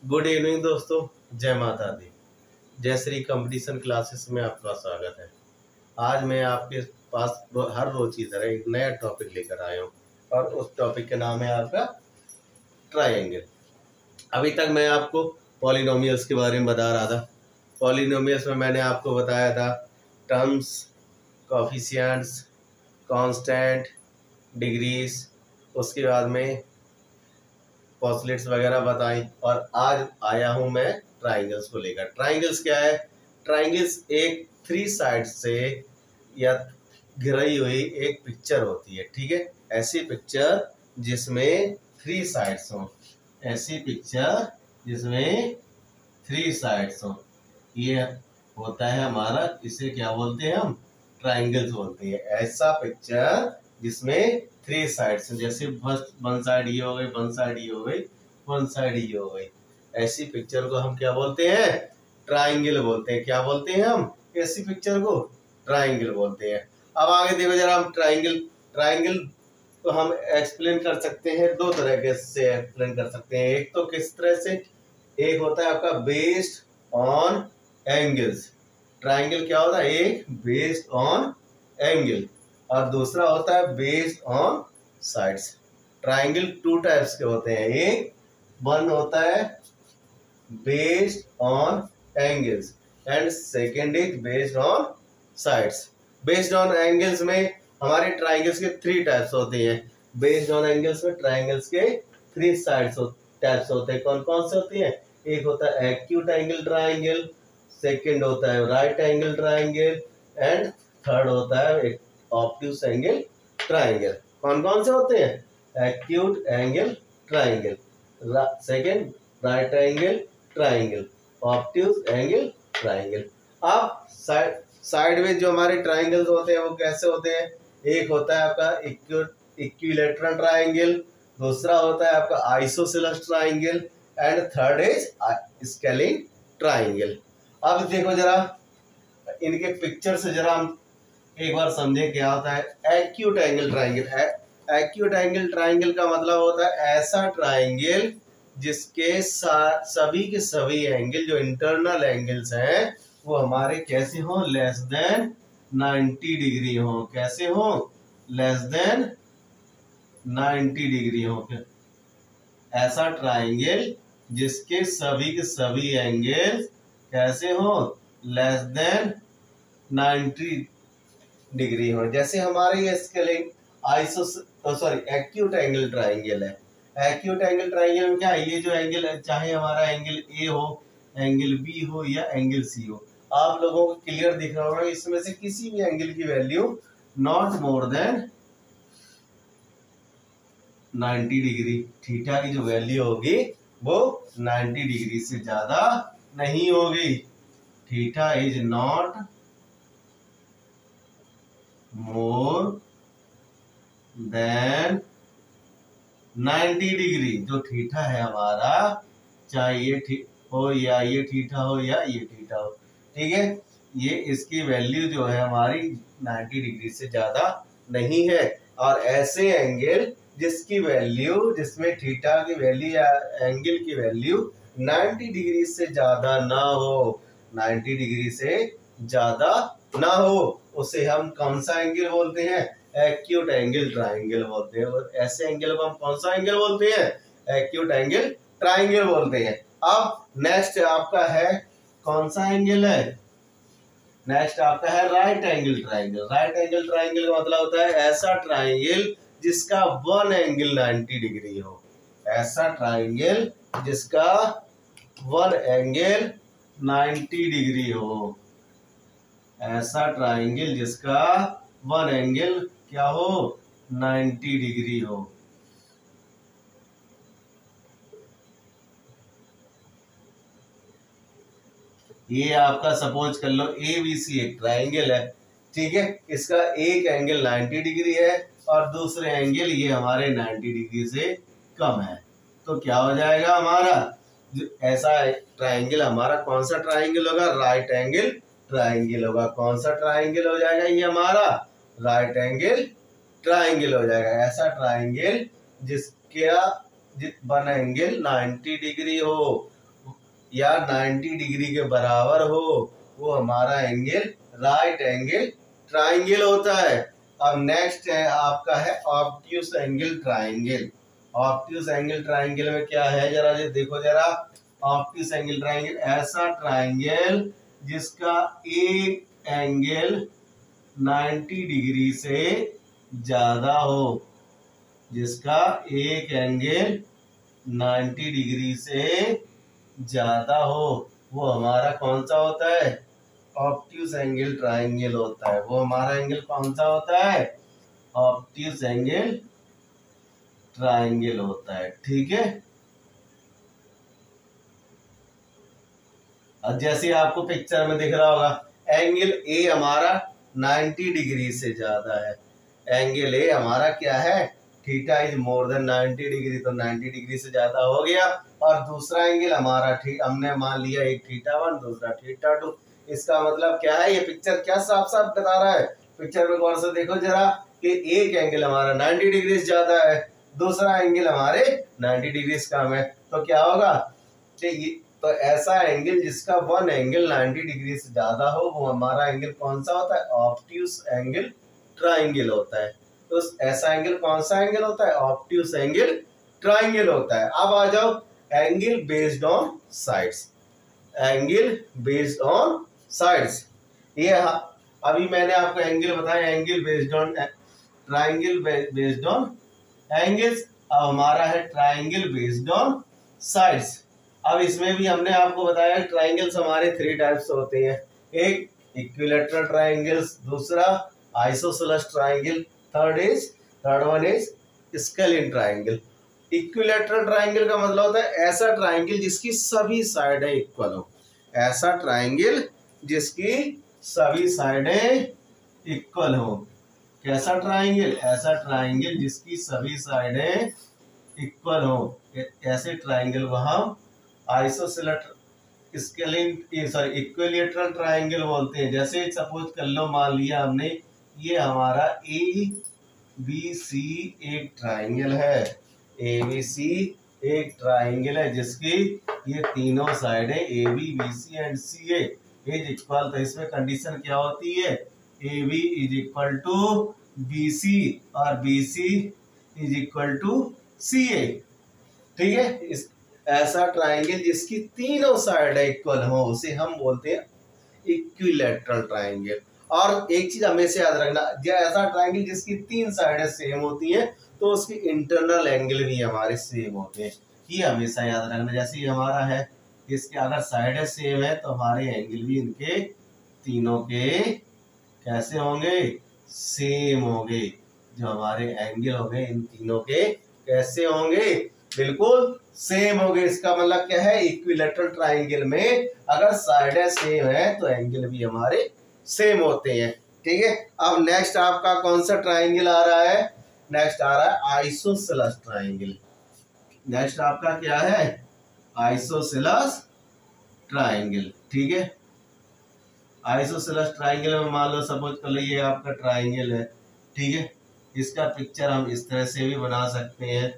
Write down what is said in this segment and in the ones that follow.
Good evening दोस्तों, जय माता दी। जय श्री कंपटीशन क्लासेस में आपका स्वागत है। आज मैं आपके पास हर रोज की तरह एक नया टॉपिक लेकर आया हूँ और उस टॉपिक का नाम है आपका ट्रायंगल। अभी तक मैं आपको पॉलिनोमियल्स के बारे में बता रहा था। पॉलिनोमियल्स में मैंने आपको बताया था टर्म्स, कोफिशिएंट्स, कांस्टेंट, डिग्रीज, उसके बाद में पॉस्लेट्स वगैरह बताई। और आज आया हूं मैं ट्राइंगल्स को लेकर। ट्राइंगल्स क्या है? ट्राइंगल्स एक थ्री साइड से या घिरी हुई एक पिक्चर होती है, ठीक है। ऐसी पिक्चर जिसमें थ्री साइड्स हो, ऐसी पिक्चर जिसमें थ्री साइड्स हो, ये होता है हमारा, इसे क्या बोलते हैं हम? ट्राइंगल्स बोलते हैं। ऐसा पिक्चर जिसमें थ्री साइड्स, जैसे फर्स्ट वन साइड ये हो गई, वन साइड ये हो गई, वन साइड ये हो गई, ऐसी पिक्चर को हम क्या बोलते हैं? ट्राइंगल बोलते हैं। क्या बोलते हैं हम? ऐसी पिक्चर को ट्राइंगल बोलते हैं। अब आगे देखो जरा, हम ट्राइंगल को हम एक्सप्लेन कर सकते हैं दो तरह के से एक्सप्लेन कर सकते हैं। एक तो किस तरह से, एक होता है आपका बेस्ड ऑन एंगल्स। ट्राइंगल क्या होता है? एक बेस्ड ऑन एंगल और दूसरा होता है based on sides. Triangle two types के होते हैं। एक वन होता है based on angles and second is based on sides. Based on angles में हमारे ट्राइंगल्स के थ्री टाइप्स होते हैं। बेस्ड ऑन एंगल्स में ट्राइंगल्स के थ्री टाइप्स होते हैं। कौन कौन से होते हैं? एक होता है एक्यूट एंगल ट्राइंगल, सेकेंड होता है right angle triangle and third होता है ऑब्ट्यूज एंगल ट्राइंगल। कौन कौन से होते हैं? Acute angle triangle, second right angle triangle, obtuse angle triangle. अब साइडवेज जो हमारे ट्राइंगल्स होते हैं वो कैसे होते हैं? एक होता है आपका इक्विलैटरल ट्राइंगल, दूसरा होता है आपका isosceles triangle and third is scaling triangle. अब देखो जरा इनके पिक्चर से जरा हम एक बार समझें क्या होता है acute angle triangle. Acute angle triangle का मतलब होता है ऐसा ट्राइंगल जिसके सभी के सभी एंगल जो इंटरनल एंगल्स हैं वो हमारे कैसे हो? लेस देन 90 डिग्री हो। कैसे हो? लेस देन 90 डिग्री हो। ऐसा ट्राइंगल जिसके सभी के सभी एंगल कैसे हो? लेस देन 90 डिग्री हो। जैसे हमारे ये स्केलिंग एक्यूट एंगल ट्राइंगल है। एक्यूट एंगल ट्राइंगल में क्या है? ये जो एंगल है, चाहे हमारा एंगल ए हो, एंगल बी हो या एंगल सी हो, आप लोगों को क्लियर दिख रहा होगा, इसमें से किसी भी एंगल की value not more than 90 degree. Theta की जो वैल्यू होगी वो 90 डिग्री से ज्यादा नहीं होगी। Theta is not more than 90 degree. जो थीटा है हमारा, चाहे ये हो या ये थीटा हो या ये थीटा हो, ठीक है, ये इसकी वैल्यू जो है हमारी 90 डिग्री से ज्यादा नहीं है। और ऐसे एंगल जिसकी वैल्यू, जिसमें थीटा की वैल्यू या एंगल की वैल्यू 90 डिग्री से ज्यादा ना हो, 90 डिग्री से ज्यादा ना हो, उसे हम कौन सा एंगल बोलते हैं? एक्यूट एंगल ट्राइंगल बोलते हैं। और ऐसे एंगल को हम कौन सा एंगल बोलते हैं? एक्यूट एंगल ट्राइंगल बोलते हैं। अब नेक्स्ट आपका है कौन सा एंगल है? नेक्स्ट आपका है right angle triangle. Right angle triangle का मतलब होता है ऐसा ट्राइंगल जिसका वन एंगल 90 डिग्री हो। ऐसा ट्राइंगल जिसका वन एंगल 90 डिग्री हो। ऐसा ट्राइंगल जिसका वन एंगल क्या हो? 90 डिग्री हो। ये आपका सपोज कर लो ABC एक ट्राइंगल है, ठीक है। इसका एक एंगल 90 डिग्री है और दूसरे एंगल ये हमारे 90 डिग्री से कम है। तो क्या हो जाएगा हमारा? ऐसा ट्राइंगल हमारा कौन सा ट्राइंगल होगा? राइट एंगल ट्राइंगल होगा। कौन सा ट्राइंगल हो जाएगा ये हमारा? राइट एंगल ट्राइंगल हो जाएगा। ऐसा ट्राइंगल जिसका वन एंगल 90 डिग्री हो, या 90 डिग्री के बराबर हो वो हमारा एंगल राइट एंगल ट्राइंगल होता है। अब नेक्स्ट है आपका है obtuse angle triangle. Obtuse angle triangle में क्या है जरा ये देखो जरा। ऑब्ट्यूस एंगल ट्राइंगल ऐसा ट्राइंगल जिसका एक एंगल 90 डिग्री से ज्यादा हो, जिसका एक एंगल 90 डिग्री से ज्यादा हो वो हमारा कौन सा होता है, ऑब्ट्यूस एंगल ट्राइंगल होता है। वो हमारा एंगल कौन सा होता है, ऑब्ट्यूस एंगल ट्राइंगल होता है। ठीक है, अब जैसे आपको पिक्चर में दिख रहा होगा एंगल ए हमारा 90 डिग्री से ज्यादा है। एंगल ए हमारा क्या है, theta is more than 90 degree, तो 90 डिग्री से ज्यादा हो गया। और दूसरा एंगल हमारा हमने मान लिया एक थीटा 1 दूसरा थीटा 2। इसका मतलब क्या है, ये पिक्चर क्या साफ साफ बता रहा है, पिक्चर में गौर से देखो जरा कि एक एंगल हमारा 90 डिग्री से ज्यादा है, दूसरा एंगल हमारे 90 डिग्री से कम है। तो क्या होगा, तो ऐसा एंगल जिसका वन एंगल 90 डिग्री से ज्यादा हो वो हमारा एंगल कौन सा होता है, ऑब्ट्यूस एंगल ट्राइंगल होता है। तो ऐसा एंगल कौन सा एंगल होता है, ऑब्ट्यूस एंगल ट्राइंगल होता है। अब आ जाओ angle based on sides. Angle based on sides, ये अभी मैंने आपको एंगल बताया angle based on triangle based on angles. अब हमारा है ट्राइंगल बेस्ड ऑन साइड्स। अब इसमें भी हमने आपको बताया ट्राइंगल्स हमारे 3 टाइप्स होते हैं, एक इक्विलैटरल ट्राइंगल्स, दूसरा isosceles triangle, third one is scalene triangle. Equilateral triangle का मतलब होता है ऐसा ट्राइंगल जिसकी सभी साइडें इक्वल हो। ऐसा ट्राइंगल जिसकी सभी साइडें इक्वल हो। कैसा ट्राइंगल, ऐसा ट्राइंगल जिसकी सभी साइडें इक्वल हो। ऐसे ट्राइंगल को हम isosceles scalene sorry equilateral triangle बोलते हैं। जैसे सपोज कर लो, मान लिया हमने ये हमारा ए बी सी एक ट्राइंगल है, ए बी सी एक ट्राइंगल है जिसकी ये तीनों साइडें A B C and C A is equal. तो इसमें कंडीशन क्या होती है, A B is equal to B C और B C is equal to C A. ठीक है, इस ऐसा ट्राइंगल जिसकी तीनों साइड इक्वल हो उसे हम बोलते हैं इक्विलैटरल ट्राइंगल। और एक चीज हमेशा याद रखना, ऐसा ट्राइंगल जिसकी 3 साइडें सेम होती हैं तो उसकी इंटरनल एंगल भी हमारे सेम होते हैं, ये हमेशा याद रखना। जैसे ये हमारा है, इसके अगर साइडें सेम है तो हमारे एंगल भी इनके तीनों के कैसे होंगे, सेम होंगे। जो हमारे एंगल होंगे इन तीनों के कैसे होंगे, बिल्कुल सेम होंगे। इसका मतलब क्या है, इक्विलैटरल ट्राइंगल में अगर साइडें सेम है तो एंगल भी हमारे सेम होते हैं। ठीक है, अब नेक्स्ट आपका कौन सा ट्राइंगल आ रहा है, नेक्स्ट आ रहा है आइसोसेलेस ट्राइंगल। नेक्स्ट आपका क्या है, आइसोसेलेस ट्राइंगल। ठीक है, आइसोसेलेस ट्राइंगल में मान लो सपोज कर लो ये आपका ट्राइंगल है। ठीक है, इसका पिक्चर हम इस तरह से भी बना सकते हैं।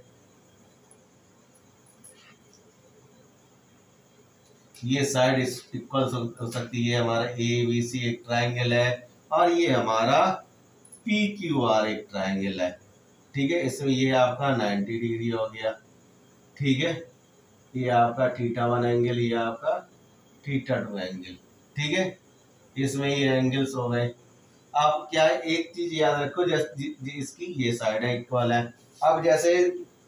ये साइड इक्वल हो सकती है, हमारा ए बी सी एक ट्राइंगल है और ये हमारा पी क्यू आर एक ट्राइंगल है। ठीक है, इसमें ये आपका 90 डिग्री हो गया। ठीक है, ये आपका थीटा 1 एंगल, ये आपका थीटा 2 एंगल। ठीक है, इसमें ये एंगल्स हो गए। अब क्या है, एक चीज याद रखो, इसकी ये साइड है इक्वल है। अब जैसे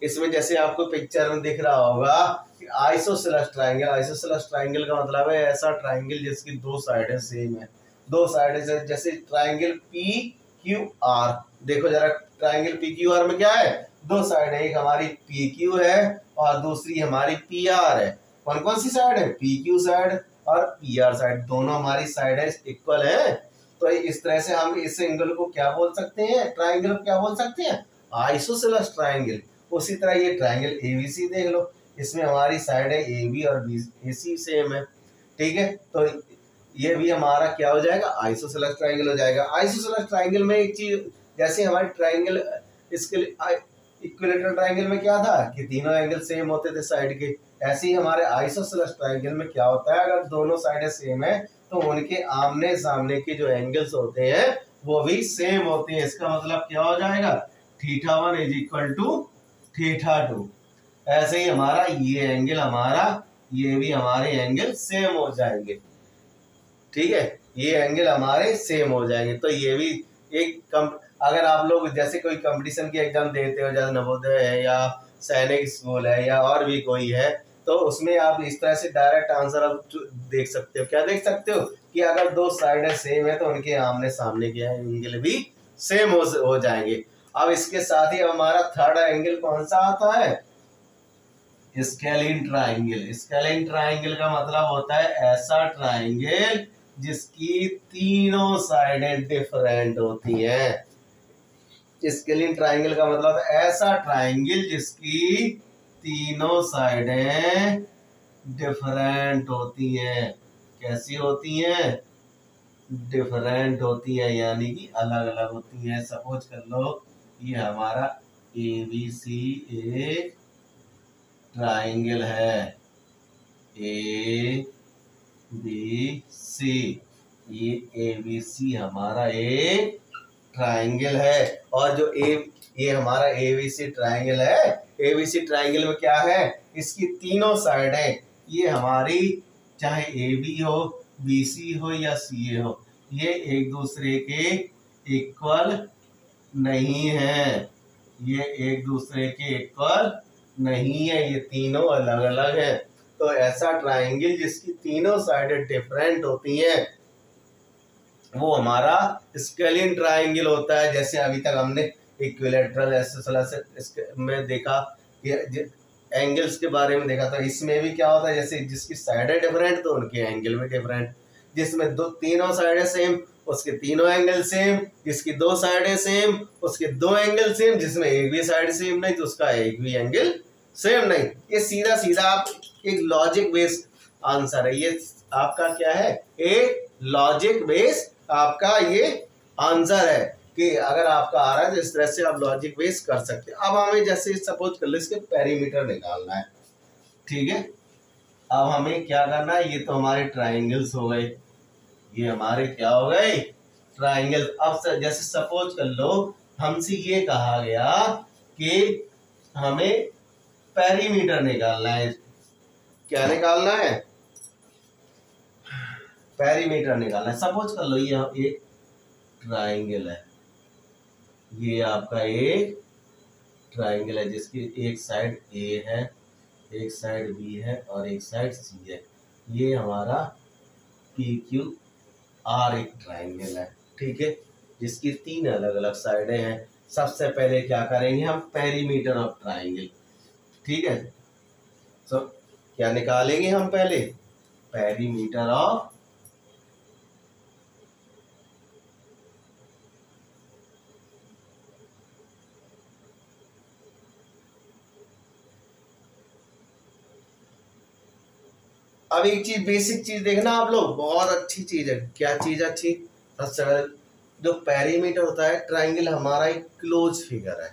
इसमें जैसे आपको पिक्चर में दिख रहा होगा आइसोसेलेस ट्राइंगल। आइसोसेलेस ट्राइंगल का मतलब है ऐसा ट्राइंगल जिसकी 2 साइडें सेम है। 2 साइडें से जैसे ट्राइंगल पी क्यू आर, देखो जरा ट्राइंगल पी क्यू आर में क्या है, 2 साइड है, एक हमारी पी क्यू है और दूसरी हमारी पी आर है। कौन कौन सी साइड है, पी क्यू साइड और पी आर साइड, दोनों हमारी साइड इक्वल है। तो इस तरह से हम इस एंगल को क्या बोल सकते हैं, ट्राइंगल को क्या बोल सकते हैं, आइसोसेलेस ट्राइंगल। उसी तरह ये ट्राइंगल एबीसी देख लो, इसमें हमारी साइड है ए बी और बी सी सेम है। ठीक है, तो ये भी हमारा क्या हो जाएगा, आइसोसेलेस ट्राइंगल हो जाएगा। आइसोसेलेस ट्राइंगल में एक चीज, जैसे हमारे ट्राइंगल इसके लिए इक्विलेटरल ट्रायंगल में क्या था कि तीनों एंगल सेम होते थे साइड के। ऐसे ही हमारे आइसोसेलेस ट्रायंगल में क्या होता है, अगर दोनों साइडें सेम है तो उनके आमने सामने के जो एंगल्स होते हैं वो भी सेम होते हैं। इसका मतलब क्या हो जाएगा, θ1 इज इक्वल टू θ2। ऐसे ही हमारा ये एंगल हमारा ये भी हमारे एंगल सेम हो जाएंगे। ठीक है, ये एंगल हमारे सेम हो जाएंगे। तो ये भी एक अगर आप लोग जैसे कोई कंपटीशन की एग्जाम देते हो, जैसे नवोदय है या सैनिक स्कूल है या और भी कोई है, तो उसमें आप इस तरह से डायरेक्ट आंसर आप देख सकते हो। क्या देख सकते हो कि अगर दो साइडें सेम है तो उनके आमने सामने के एंगल भी सेम हो जाएंगे। अब इसके साथ ही हमारा थर्ड एंगल कौन सा आता है, स्केलिन ट्राइंगल। स्केलिन ट्राइंगल का मतलब होता है ऐसा ट्राइंगल जिसकी तीनों साइडें डिफरेंट होती हैं। स्केलिन ट्राइंगल का मतलब है ऐसा ट्राइंगल जिसकी तीनों साइडें डिफरेंट होती हैं। कैसी होती हैं, डिफरेंट होती है, यानी कि अलग अलग होती है। सपोज कर लो ये हमारा ABC एक ट्राइंगल है, ABC, ये ABC हमारा एक ट्राइंगल है। और जो ये हमारा ABC ट्राइंगल है, ABC ट्राइंगल में क्या है, इसकी तीनों साइडें ये हमारी चाहे AB हो, BC हो या CA हो, ये एक दूसरे के इक्वल नहीं है। ये एक दूसरे के इक्वल नहीं है, ये तीनों अलग अलग हैं। तो ऐसा ट्राइंगल जिसकी तीनों साइडें डिफरेंट होती हैं वो हमारा स्केलिन ट्राइंगल होता है। जैसे अभी तक हमने इक्विलेटरल आइसोसेलेस में देखा, एंगल्स के बारे में देखा, तो इसमें भी क्या होता है, जैसे जिसकी साइडें डिफरेंट तो उनके एंगल भी डिफरेंट। जिसमें तीनों साइडें सेम उसके तीनों एंगल सेम, जिसकी दो साइडें सेम उसके दो एंगल सेम, जिसमें एक भी साइड सेम नहीं तो उसका एक भी एंगल सेम नहीं। ये सीधा सीधा आप एक लॉजिक बेस्ड आंसर है। ये आपका क्या है, एक लॉजिक बेस्ड आपका ये आंसर है कि अगर आपका आ रहा है तो इस तरह से आप लॉजिक बेस्ड कर सकते हैं। अब हमें जैसे सपोज कर लो इसके पेरीमीटर निकालना है। ठीक है, अब हमें क्या करना है, ये तो हमारे ट्राइंगल्स हो गए, ये हमारे क्या हो गए, ट्राइंगल। अब जैसे सपोज कर लो हमसे ये कहा गया कि हमें पेरीमीटर निकालना है। क्या निकालना है, पेरीमीटर निकालना है। सपोज कर लो ये एक ट्राइंगल है, ये आपका एक ट्राइंगल है जिसकी एक साइड A है, एक साइड B है और एक साइड C है। ये हमारा PQR एक ट्राइंगल है। ठीक है, जिसकी तीन अलग अलग साइडें हैं। सबसे पहले क्या करेंगे हम, पेरीमीटर ऑफ ट्राइंगल। ठीक है, तो क्या निकालेंगे हम पहले, पेरीमीटर ऑफ अब एक चीज बेसिक चीज देखना आप लोग, बहुत अच्छी चीज है। क्या चीज अच्छी, सबसे पहले जो पेरीमीटर होता है ट्राइंगल हमारा एक क्लोज फिगर है,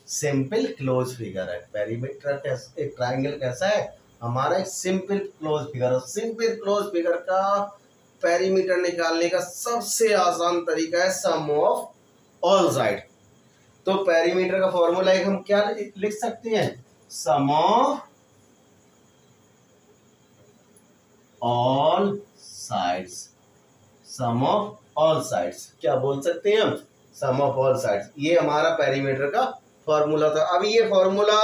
सिंपल क्लोज फिगर है। पेरीमीटर एक ट्राइंगल कैसा है, हमारा एक सिंपल क्लोज फिगर है। सिंपल क्लोज फिगर का पेरीमीटर निकालने का सबसे आसान तरीका है सम ऑफ ऑल साइड। तो पेरीमीटर का फॉर्मूला एक हम क्या लिख सकते हैं, sum of all sides. Sum of all sides क्या बोल सकते हैं हम, सम ऑफ ऑल साइड्स। ये हमारा पेरीमीटर का फॉर्मूला था। अब ये फॉर्मूला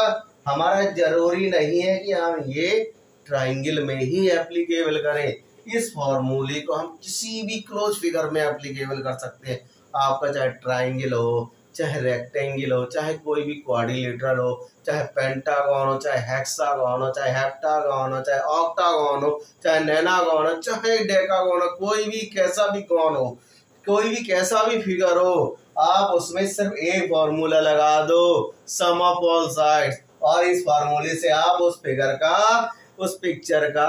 हमारा जरूरी नहीं है कि हम ये ट्राइंगल में ही एप्लीकेबल करें। इस फॉर्मूले को हम किसी भी क्लोज फिगर में एप्लीकेबल कर सकते हैं। आपका चाहे ट्राइंगल हो, चाहे रेक्टेंगल हो, चाहे कोई भी क्वाड्रिलेटरल हो, चाहे पेंटागन हो, चाहे हेक्सागन हो, चाहे हेप्टागन हो, चाहे ऑक्टागन हो, चाहे नैनागन हो, चाहे डेकागन हो, कोई भी कैसा भी कौन हो, कोई भी कैसा भी फिगर हो, आप उसमें सिर्फ एक फॉर्मूला लगा दो, सम ऑफ ऑल साइड्स, और इस फॉर्मूले से आप उस फिगर का, उस पिक्चर का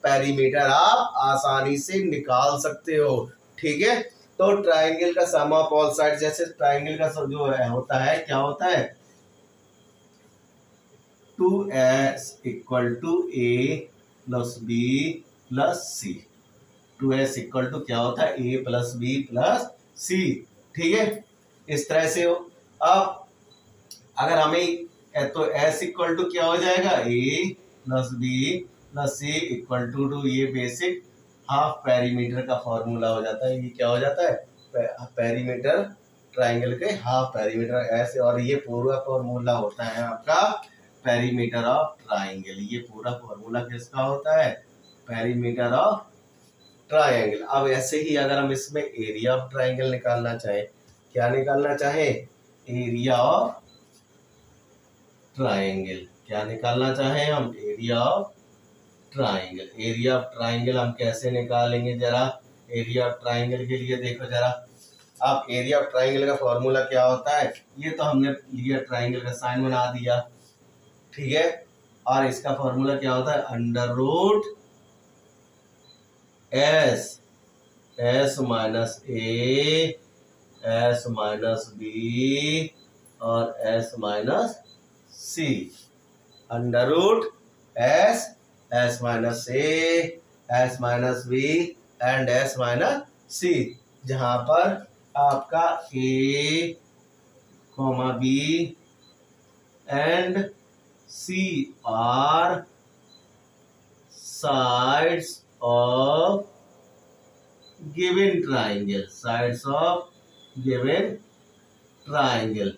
पेरीमीटर आप आसानी से निकाल सकते हो। ठीक है, तो ट्राइंगल का सम ऑफ ऑल साइड, जैसे ट्राइंगल का जो है होता है, क्या होता है, 2s equal to a plus b plus c। 2s equal to क्या होता है, a plus b plus c। ठीक है, इस तरह से हो। अब अगर हमें तो s इक्वल टू क्या हो जाएगा, a plus b plus c equal to ये बेसिक हाफ पेरीमीटर का फॉर्मूला हो जाता है। ये क्या हो जाता है, पेरीमीटर, ट्राइंगल के हाफ पेरीमीटर ऐसे। और ये पूरा फॉर्मूला होता है आपका पेरीमीटर ऑफ ट्राइंगल। ये पूरा फॉर्मूला किसका होता है, पेरीमीटर ऑफ ट्राइंगल। अब ऐसे ही अगर हम इसमें एरिया ऑफ ट्राइंगल निकालना चाहें, क्या निकालना चाहें, एरिया ऑफ ट्राइंगल, क्या निकालना चाहें हम, area of triangle. Area of triangle हम कैसे निकालेंगे, जरा एरिया ऑफ ट्राइंगल के लिए देखो जरा। अब एरिया ऑफ ट्राइंगल का फॉर्मूला क्या होता है, ये तो हमने लिया, ट्राइंगल का साइन बना दिया, ठीक है। और इसका फॉर्मूला क्या होता है, under root S minus A, S minus B और S minus C. Under root S minus A, S minus B and S minus C, जहां पर आपका A comma B and C are sides of given triangle, sides of given triangle,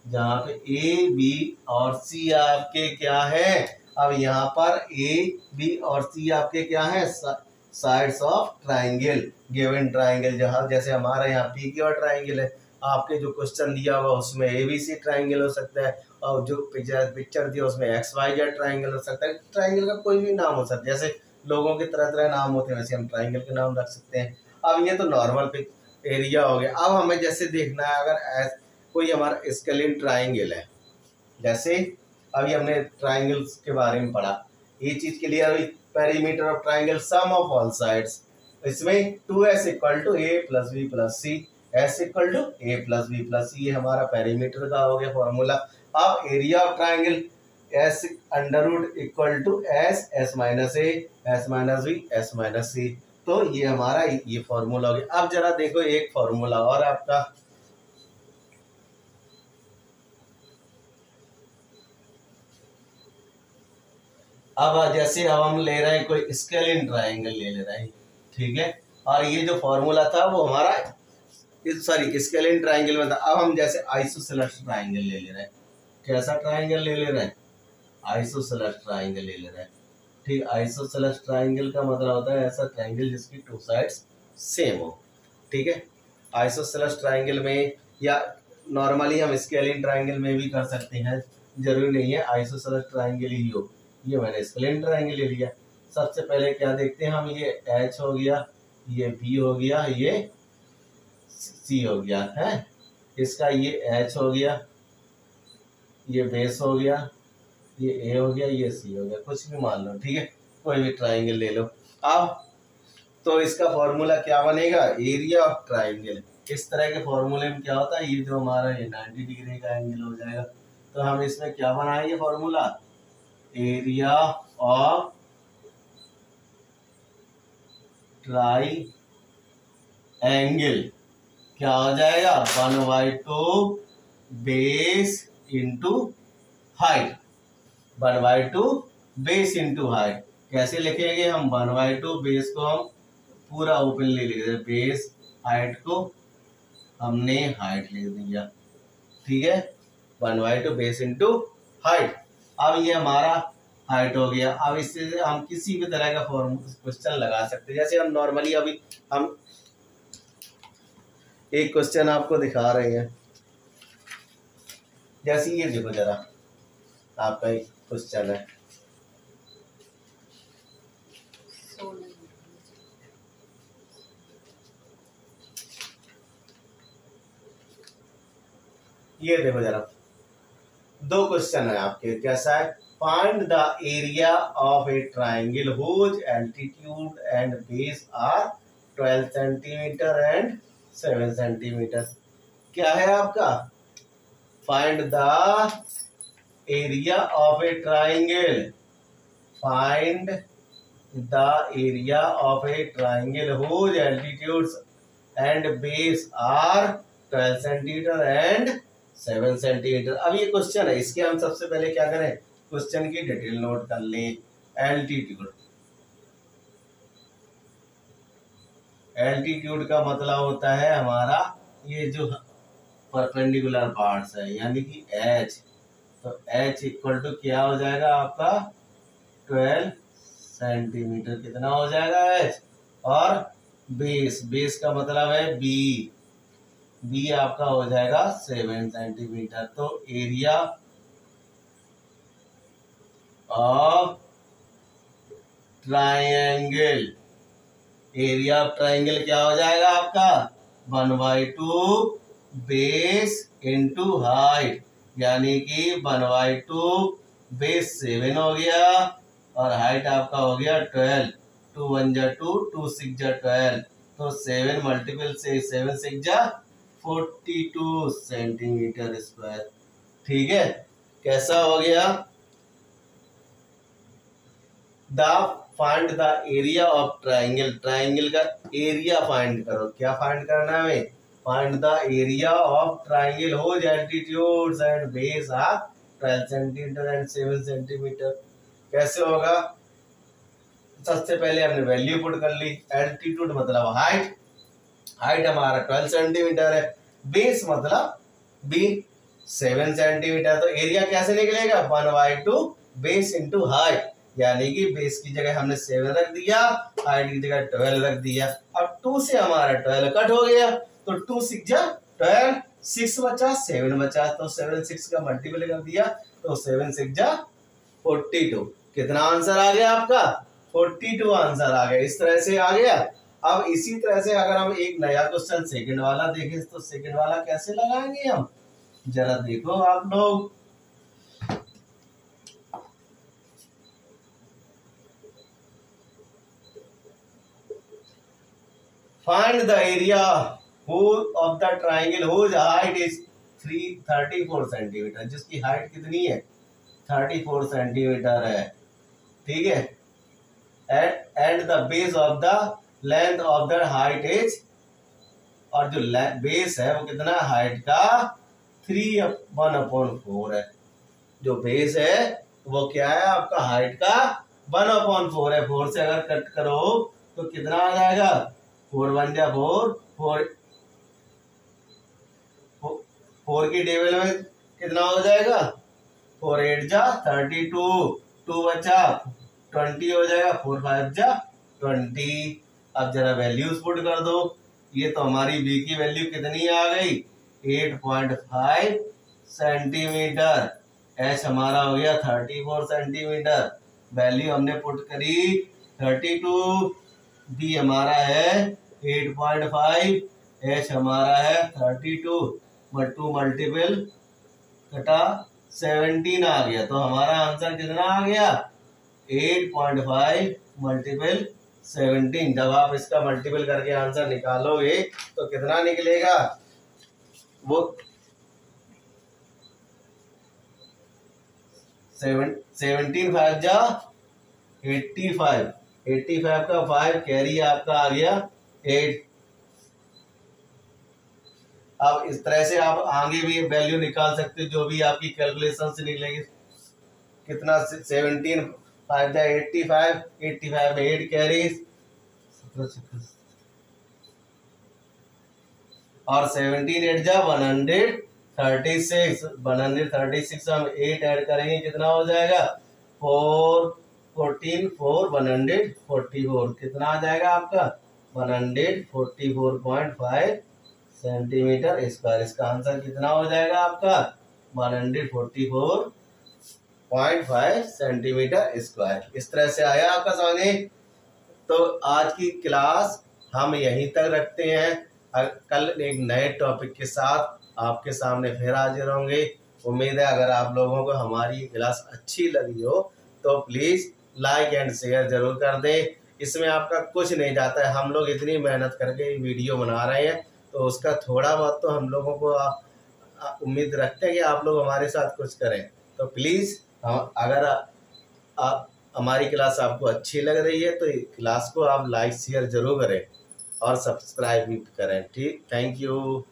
जहां पे A B और सी आपके क्या है, अब यहाँ पर ए बी और सी आपके क्या है, sides of triangle, given triangle. जहां जैसे हमारा यहाँ पी क्यू आर ट्राइंगल है, आपके जो क्वेश्चन दिया हुआ उसमें ए बी सी ट्राइंगल हो सकता है, और जो पिक्चर दिया उसमें एक्स वाई जेड ट्राइंगल हो सकता है। ट्राइंगल का कोई भी नाम हो सकता है, जैसे लोगों के तरह तरह नाम होते हैं वैसे हम ट्राइंगल के नाम रख सकते हैं। अब ये तो नॉर्मल एरिया हो गया। अब हमें जैसे देखना है, अगर कोई हमारा स्केलिन ट्राइंगल है, जैसे अभी हमने ट्राइंगल्स के बारे में पढ़ा, ये चीज के लिए अभी perimeter of triangle sum of all sides, इसमें 2s equal to a plus B plus C, s equal to a plus B plus C, ये हमारा पेरीमीटर का हो गया फॉर्मूला। अब area of triangle s under root equal to S minus A, S minus B, S minus C. तो ये हमारा ये फॉर्मूला हो गया। अब जरा देखो एक फॉर्मूला और आपका, अब जैसे अब हम ले रहे हैं कोई स्केलिन ट्राइंगल ले रहे हैं, ठीक है, और ये जो फॉर्मूला था वो हमारा सॉरी स्केलिन ट्राइंगल में था। अब हम जैसे आइसोसेलेस ट्राइंगल ले रहे हैं, कैसा ट्राइंगल ले रहे हैं, आइसोसेलेस ट्राइंगल ले रहे हैं, ठीक। आइसोसेलेस ट्राइंगल का मतलब होता है ऐसा ट्राइंगल जिसकी टू साइड्स सेम हो, ठीक है। आइसोसेलेस ट्राइंगल में या नॉर्मली हम स्केलिन ट्राइंगल में भी कर सकते हैं, जरूरी नहीं है आइसोसेलेस ट्राइंगल ही हो। ये मैंने स्केलिन ट्राइंगल ले लिया। सबसे पहले क्या देखते हैं हम, ये एच हो गया, ये बी हो गया, ये सी हो गया है, इसका ये एच हो गया, ये बेस हो गया, ये ए हो गया, ये सी हो गया, कुछ भी मान लो, ठीक है, कोई भी ट्राइंगल ले लो। अब तो इसका फॉर्मूला क्या बनेगा, एरिया ऑफ ट्राइंगल। इस तरह के फॉर्मूले में क्या होता है, ये जो हमारा ये 90 डिग्री का एंगल हो जाएगा, तो हम इसमें क्या बनाएंगे formula, area of try angle क्या हो जाएगा, 1/2 base into height, 1/2 base into height. कैसे लिखेंगे हम, 1/2 बेस को हम पूरा ओपन ले लिखे, बेस हाइट को हमने हाइट लिख दिया, ठीक है, 1/2 बेस इंटू हाइट। अब ये हमारा हाइट हो गया। अब इससे हम किसी भी तरह का क्वेश्चन लगा सकते हैं, जैसे हम नॉर्मली अभी हम एक क्वेश्चन आपको दिखा रहे हैं, जैसे ये देखो जरा, आपका एक क्वेश्चन है, ये देखो जरा, दो क्वेश्चन है आपके, कैसा है, find the area of a triangle whose altitude and base are 12 centimetre and 7 centimetre. क्या है आपका? Find the area of a triangle. Find the area of a triangle whose altitudes and base are 12 centimetre and 7 centimetre. अब ये question है, इसके हम सबसे पहले क्या करें, क्वेश्चन की डिटेल नोट कर लें। एल्टीट्यूड, एल्टीट्यूड का मतलब होता है हमारा ये जो परपेंडिकुलर पार्ट्स है, यानी कि एच। तो एच इक्वल टू क्या हो जाएगा आपका? 12 सेंटीमीटर। कितना हो जाएगा एच? और बेस, बेस का मतलब है बी, बी आपका हो जाएगा 7 सेंटीमीटर। तो area of triangle, area of triangle क्या हो जाएगा आपका? 1/2 बेस इंटू हाइट, यानी कि 1/2 बेस 7 हो गया और हाइट आपका हो गया 12। 2 1 जा 2, 2 6 जा 12। तो 7 मल्टीपल से 7 6 जा 42 सेंटीमीटर स्क्वायर। ठीक है, कैसा हो गया? The find the area of triangle, triangle का एरिया फाइंड करो। क्या फाइंड करना है हमें? Find the area of triangle whose altitudes and base are 12 centimetre and 7 centimetre. कैसे होगा? सबसे पहले हमने वैल्यू पुट कर ली। एल्टीट्यूड मतलब हाइट, हाइट हमारा 12 सेंटीमीटर है। बेस मतलब बी 7 सेंटीमीटर। तो एरिया कैसे निकलेगा? 1/2 बेस इंटू हाइट, यानी कि बेस की जगह हमने 7 रख दिया, हाइट की जगह 12 रख दिया। अब 2 से हमारा 12 कट हो गया, तो 2 6 जा 12, 6 बचा 7 बचा, तो 7 6 का मल्टीपल कर दिया, तो 7 6 जा 42। कितना आंसर आ गया आपका? 42 आंसर आ गया। इस तरह से आ गया। अब इसी तरह से अगर हम एक नया क्वेश्चन सेकंड वाला देखें, तो सेकंड वाला कैसे लगाएंगे हम, जरा देखो आप लोग। Find the area of the triangle whose height is 34 centimetre, जिसकी हाइट कितनी है? 34 सेंटीमीटर है। ठीक है, and the base of the length of the height is, और जो बेस है वो कितना हाइट का? 1/4 है। जो बेस है वो क्या है आपका? हाइट का 1/4 है। 4 से अगर कट करो तो कितना आ जाएगा? 4 1 जा 4, 4 की टेबल में कितना हो जाएगा? 4 8 जा 32, 2 बचा 20 हो जाएगा, 4 5 जा 20। अब जरा वैल्यूज पुट कर दो। ये तो हमारी बी की वैल्यू कितनी आ गई? 8.5 सेंटीमीटर। एच हमारा हो गया 34 सेंटीमीटर। वैल्यू हमने पुट करी 32, बी हमारा है 8.5, एच हमारा है 32, 2 मल्टीपल कटा 17 आ गया। तो हमारा आंसर कितना आ गया? 8.5 मल्टीपल 17। जब आप इसका मल्टीपल करके आंसर निकालोगे तो कितना निकलेगा? वो 17 5 जा 85, 85 का 5 कैरी आपका आ गया 8। अब इस तरह से आप आगे भी वैल्यू निकाल सकते हो, जो भी आपकी कैलकुलेशन से निकलेगी। कितना? 17 5 जा 85, 85 में 8 कैरीज और 17 8 जा 136, 136 हम 8 ऐड करेंगे, कितना हो जाएगा? 4 14 4 144। कितना आ जाएगा आपका? 144.5 सेंटीमीटर स्क्वायर। इसका आंसर कितना हो जाएगा आपका? 144.5 सेंटीमीटर स्क्वायर। इस तरह से आया आपका समझे। तो आज की क्लास हम यहीं तक रखते हैं। कल एक नए टॉपिक के साथ आपके सामने फिर हाजिर होंगे। उम्मीद है अगर आप लोगों को हमारी क्लास अच्छी लगी हो तो प्लीज़ लाइक एंड शेयर जरूर कर दें। इसमें आपका कुछ नहीं जाता है, हम लोग इतनी मेहनत करके वीडियो बना रहे हैं तो उसका थोड़ा बहुत तो हम लोगों को उम्मीद रखते हैं कि आप लोग हमारे साथ कुछ करें। तो प्लीज़ अगर आप हमारी क्लास आपको अच्छी लग रही है तो क्लास को आप लाइक शेयर ज़रूर करें और सब्सक्राइब भी करें। ठीक, थैंक यू।